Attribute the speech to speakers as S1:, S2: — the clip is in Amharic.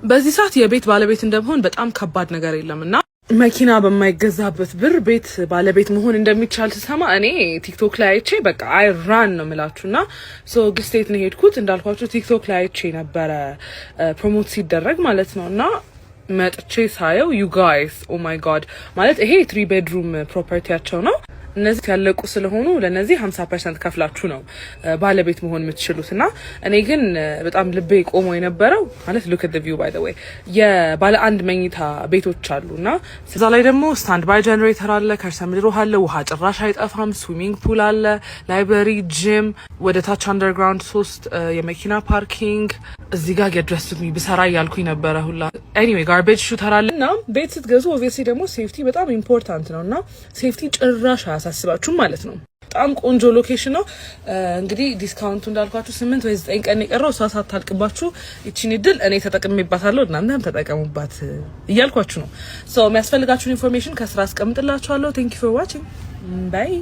S1: በዚህ ሰዓት የቤት ባለቤት እንደመሆን በጣም ከባድ ነገር የለምና መኪና በማይገዛበት ብር ቤት ባለቤት መሆን እንደሚቻል ስሰማ እኔ ቲክቶክ ላይ አይቼ በቃ አይ ራን ነው የምላችሁና ግስቴት ነው ሄድኩት እንዳልኳችሁ ቲክቶክ ላይ አይቼ ነበረ ፕሮሞት ሲደረግ ማለት ነውና መጥቼ ሳየው ዩ ጋይስ ኦ ማይ ጋድ ማለት ይሄ 3 ቤድሩም ፕሮፐርቲያቸው ነው እነዚህ ያለቁ ስለሆኑ ለነዚህ 50% ከፍላችሁ ነው ባለቤት መሆን የምትችሉትና እኔ ግን በጣም ልቤ ቆሞ የነበረው ማለት look at the view by the way የባለ አንድ መኝታ ቤቶች አሉና እዛ ላይ ደግሞ ስታንድ ባይ ጀነሬተር አለ ከርሰ ምድር ውሃ አለ ውሃ ጭራሽ አይጠፋም ስዊሚንግ ፑል አለ ላይብረሪ ጂም ወደ ታች አንደርግራውንድ 3 የመኪና ፓርኪንግ እዚህ ጋር ገድረስት ቢሰራ ያልኩኝ ነበረ ሁላ anyway garbage shooter አለና ቤት ስትገዙ obviously ደግሞ ሴፍቲ በጣም ኢምፖርታንት ነውና ሴፍቲ ጭራሽ አያሳስባችሁም ማለት ነው በጣም ቆንጆ ሎኬሽን ነው እንግዲህ ዲስካውንቱ እንዳልኳችሁ 8 ወይ 9 ቀን የቀረው እሷ ሳታልቅባችሁ እቺን እድል እኔ ተጠቅሜባታለሁ እናንተም ተጠቀሙባት እያልኳችሁ ነው ሶ የሚያስፈልጋችሁን ኢንፎርሜሽን ከስራ አስቀምጥላችኋለሁ thank you for watching bye